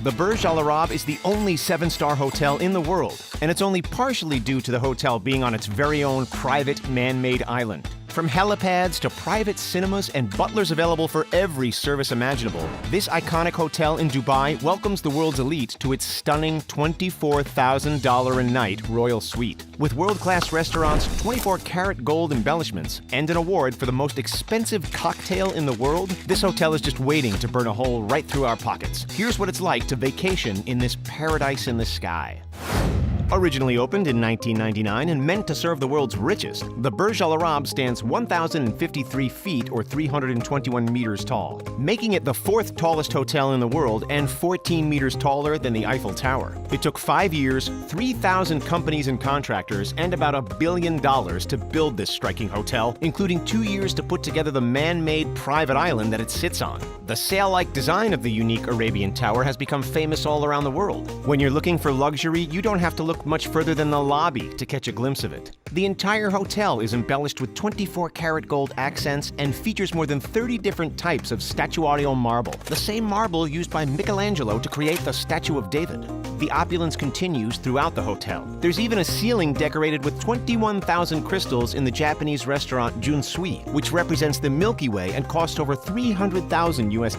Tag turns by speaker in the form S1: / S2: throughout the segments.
S1: The Burj Al Arab is the only 7-star hotel in the world, and it's only partially due to the hotel being on its very own private man-made island. From helipads to private cinemas and butlers available for every service imaginable, this iconic hotel in Dubai welcomes the world's elite to its stunning $24,000 a night royal suite. With world-class restaurants, 24-karat gold embellishments, and an award for the most expensive cocktail in the world, this hotel is just waiting to burn a hole right through our pockets. Here's what it's like to vacation in this paradise in the sky. Originally opened in 1999 and meant to serve the world's richest, the Burj Al Arab stands 1,053 feet or 321 meters tall, making it the 4th tallest hotel in the world and 14 meters taller than the Eiffel Tower. It took 5 years, 3,000 companies and contractors, and about $1 billion to build this striking hotel, including 2 years to put together the man-made private island that it sits on. The sail-like design of the unique Arabian Tower has become famous all around the world. When you're looking for luxury, you don't have to look much further than the lobby to catch a glimpse of it. The entire hotel is embellished with 24-karat gold accents and features more than 30 different types of statuarial marble, the same marble used by Michelangelo to create the Statue of David. The opulence continues throughout the hotel. There's even a ceiling decorated with 21,000 crystals in the Japanese restaurant Junsui, which represents the Milky Way and cost over $300,000 US.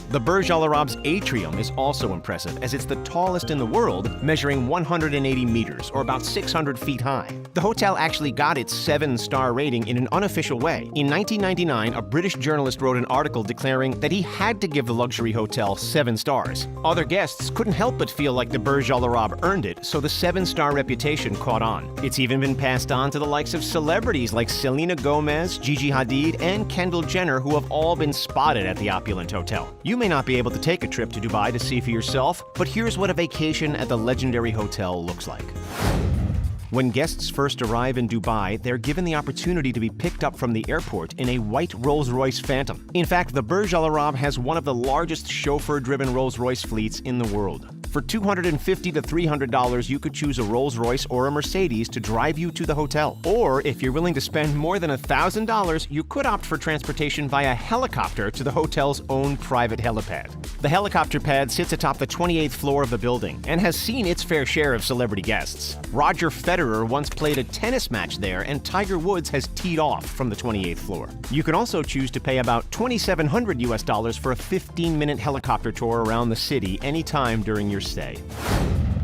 S1: The Burj Al Arab's atrium is also impressive, as it's the tallest in the world, measuring 180 meters, or about 600 feet high. The hotel actually got its 7-star rating in an unofficial way. In 1999, a British journalist wrote an article declaring that he had to give the luxury hotel 7 stars. Other guests couldn't help but feel like the Burj Al Arab earned it, so the 7-star reputation caught on. It's even been passed on to the likes of celebrities like Selena Gomez, Gigi Hadid, and Kendall Jenner, who have all been spotted at the opulent hotel. You may not be able to take a trip to Dubai to see for yourself, but here's what a vacation at the legendary hotel looks like. When guests first arrive in Dubai, they're given the opportunity to be picked up from the airport in a white Rolls Royce Phantom. In fact, the Burj Al Arab has one of the largest chauffeur-driven Rolls Royce fleets in the world. For $250 to $300, you could choose a Rolls Royce or a Mercedes to drive you to the hotel. Or, if you're willing to spend more than $1,000, you could opt for transportation via helicopter to the hotel's own private helipad. The helicopter pad sits atop the 28th floor of the building and has seen its fair share of celebrity guests. Roger Federer once played a tennis match there, and Tiger Woods has teed off from the 28th floor. You can also choose to pay about $2,700 US for a 15-minute helicopter tour around the city anytime during your stay.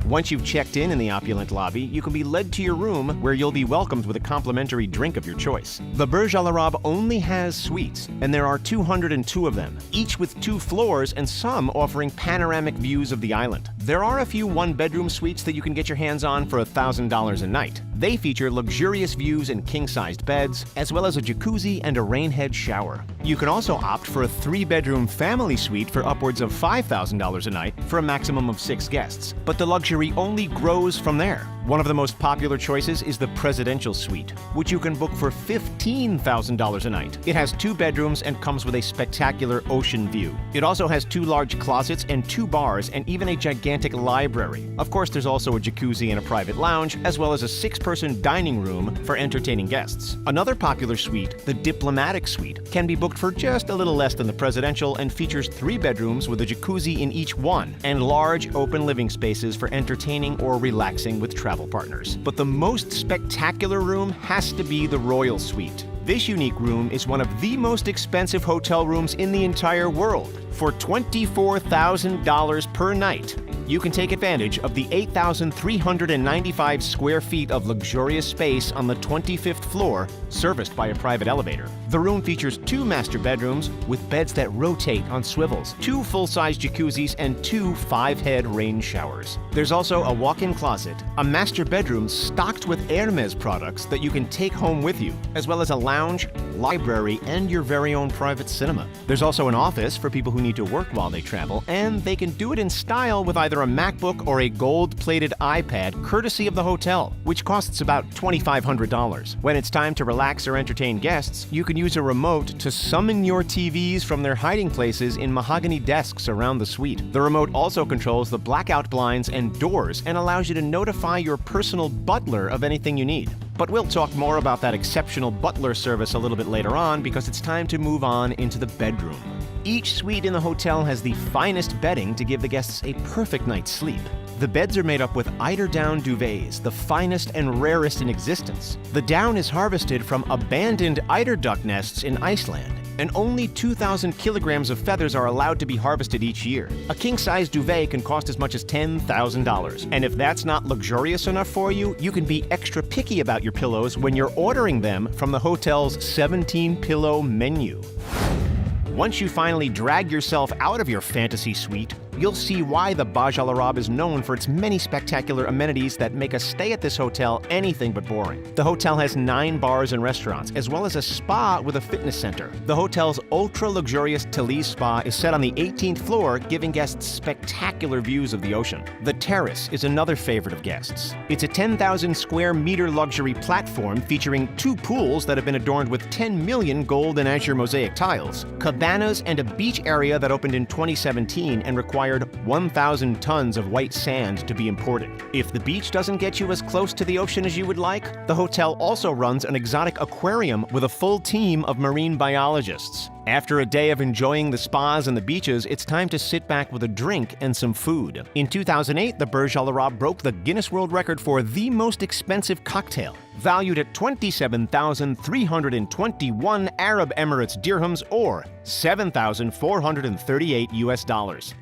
S1: Once you've checked in the opulent lobby, you can be led to your room, where you'll be welcomed with a complimentary drink of your choice. The Burj Al Arab only has suites, and there are 202 of them, each with 2 floors and some offering panoramic views of the island. There are a few 1-bedroom suites that you can get your hands on for $1,000 a night. They feature luxurious views and king-sized beds, as well as a jacuzzi and a rainhead shower. You can also opt for a 3-bedroom family suite for upwards of $5,000 a night for a maximum of 6 guests. But the luxury only grows from there. One of the most popular choices is the presidential suite, which you can book for $15,000 a night. It has 2 bedrooms and comes with a spectacular ocean view. It also has 2 large closets and 2 bars, and even a gigantic library. Of course, there's also a jacuzzi and a private lounge, as well as a 6-person dining room for entertaining guests. Another popular suite, the diplomatic suite, can be booked for just a little less than the presidential and features 3 bedrooms with a jacuzzi in each one, and large open living spaces for entertaining or relaxing with travel partners. But the most spectacular room has to be the Royal Suite. This unique room is one of the most expensive hotel rooms in the entire world. For $24,000 per night, you can take advantage of the 8,395 square feet of luxurious space on the 25th floor, serviced by a private elevator. The room features 2 master bedrooms with beds that rotate on swivels, 2 full-size jacuzzis, and 2 5-head rain showers. There's also a walk-in closet, a master bedroom stocked with Hermes products that you can take home with you, as well as a lounge, library, and your very own private cinema. There's also an office for people who need to work while they travel, and they can do it in style with either a MacBook or a gold-plated iPad, courtesy of the hotel, which costs about $2,500. When it's time to relax or entertain guests, you can use a remote to summon your TVs from their hiding places in mahogany desks around the suite. The remote also controls the blackout blinds and doors and allows you to notify your personal butler of anything you need. But we'll talk more about that exceptional butler service a little bit later on because it's time to move on into the bedroom. Each suite in the hotel has the finest bedding to give the guests a perfect night's sleep. The beds are made up with eider down duvets, the finest and rarest in existence. The down is harvested from abandoned eider duck nests in Iceland, and only 2,000 kilograms of feathers are allowed to be harvested each year. A king-size duvet can cost as much as $10,000. And if that's not luxurious enough for you, you can be extra picky about your pillows when you're ordering them from the hotel's 17-pillow menu. Once you finally drag yourself out of your fantasy suite, you'll see why the Burj Al Arab is known for its many spectacular amenities that make a stay at this hotel anything but boring. The hotel has 9 bars and restaurants, as well as a spa with a fitness center. The hotel's ultra-luxurious Talise Spa is set on the 18th floor, giving guests spectacular views of the ocean. The Terrace is another favorite of guests. It's a 10,000 square meter luxury platform featuring 2 pools that have been adorned with 10 million gold and azure mosaic tiles, cabanas, and a beach area that opened in 2017 and required 1,000 tons of white sand to be imported. If the beach doesn't get you as close to the ocean as you would like, the hotel also runs an exotic aquarium with a full team of marine biologists. After a day of enjoying the spas and the beaches, it's time to sit back with a drink and some food. In 2008, the Burj Al Arab broke the Guinness World Record for the most expensive cocktail, valued at 27,321 Arab Emirates dirhams or $7,438 US.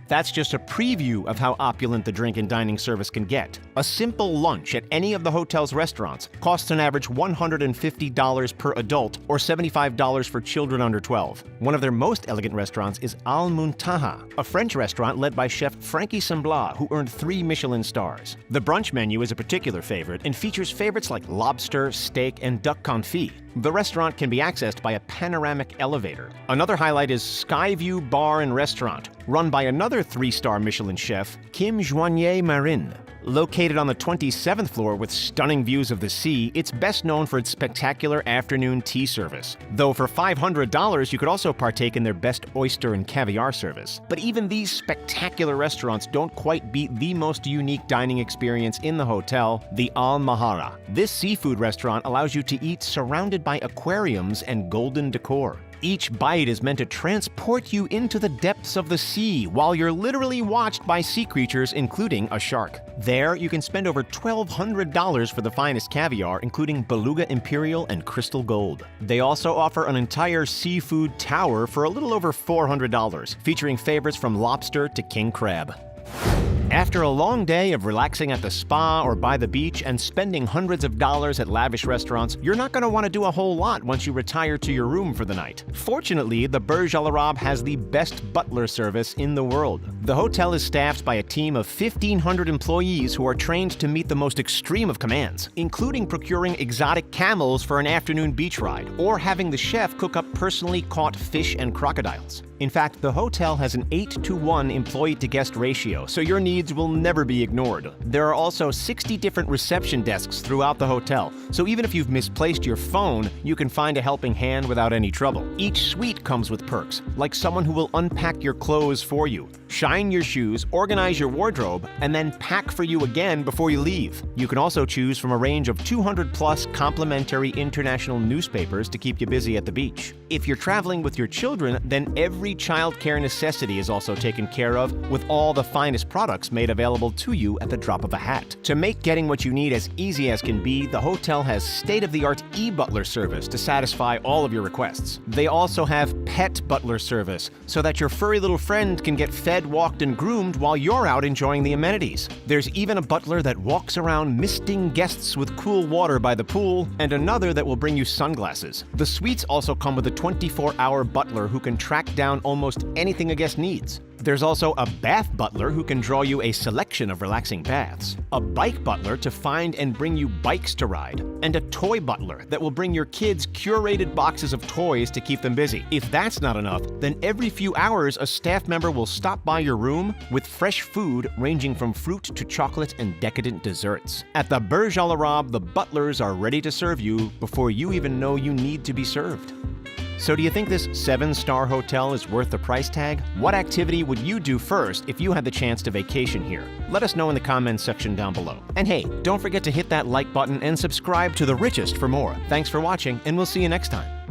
S1: That's just a preview of how opulent the drink and dining service can get. A simple lunch at any of the hotel's restaurants costs an average $150 per adult or $75 for children under 12. One of their most elegant restaurants is Al Muntaha, a French restaurant led by chef Frankie Semblat, who earned 3 Michelin stars. The brunch menu is a particular favorite and features favorites like lobster, steak, and duck confit. The restaurant can be accessed by a panoramic elevator. Another highlight is Skyview Bar and Restaurant, run by another 3-star Michelin chef, Kim Joignet Marin. Located on the 27th floor with stunning views of the sea, it's best known for its spectacular afternoon tea service. Though for $500, you could also partake in their best oyster and caviar service. But even these spectacular restaurants don't quite beat the most unique dining experience in the hotel, the Al Mahara. This seafood restaurant allows you to eat surrounded by aquariums and golden decor. Each bite is meant to transport you into the depths of the sea while you're literally watched by sea creatures, including a shark. There, you can spend over $1,200 for the finest caviar, including beluga imperial and crystal gold. They also offer an entire seafood tower for a little over $400, featuring favorites from lobster to king crab. After a long day of relaxing at the spa or by the beach and spending hundreds of dollars at lavish restaurants, you're not going to want to do a whole lot once you retire to your room for the night. Fortunately, the Burj Al Arab has the best butler service in the world. The hotel is staffed by a team of 1,500 employees who are trained to meet the most extreme of commands, including procuring exotic camels for an afternoon beach ride or having the chef cook up personally caught fish and crocodiles. In fact, the hotel has an 8-to-1 employee-to-guest ratio, so your needs will never be ignored. There are also 60 different reception desks throughout the hotel, so even if you've misplaced your phone, you can find a helping hand without any trouble. Each suite comes with perks, like someone who will unpack your clothes for you, shine your shoes, organize your wardrobe, and then pack for you again before you leave. You can also choose from a range of 200-plus complimentary international newspapers to keep you busy at the beach. If you're traveling with your children, then every childcare necessity is also taken care of with all the finest products made available to you at the drop of a hat. To make getting what you need as easy as can be, the hotel has state-of-the-art e-butler service to satisfy all of your requests. They also have pet butler service so that your furry little friend can get fed, walked, and groomed while you're out enjoying the amenities. There's even a butler that walks around misting guests with cool water by the pool, and another that will bring you sunglasses. The suites also come with a 24-hour butler who can track down almost anything a guest needs. There's also a bath butler who can draw you a selection of relaxing baths, a bike butler to find and bring you bikes to ride, and a toy butler that will bring your kids curated boxes of toys to keep them busy. If that's not enough, then every few hours a staff member will stop by your room with fresh food ranging from fruit to chocolate and decadent desserts. At the Burj Al Arab, the butlers are ready to serve you before you even know you need to be served. So do you think this 7-star hotel is worth the price tag? What activity would you do first if you had the chance to vacation here? Let us know in the comments section down below. And hey, don't forget to hit that like button and subscribe to The Richest for more. Thanks for watching, and we'll see you next time.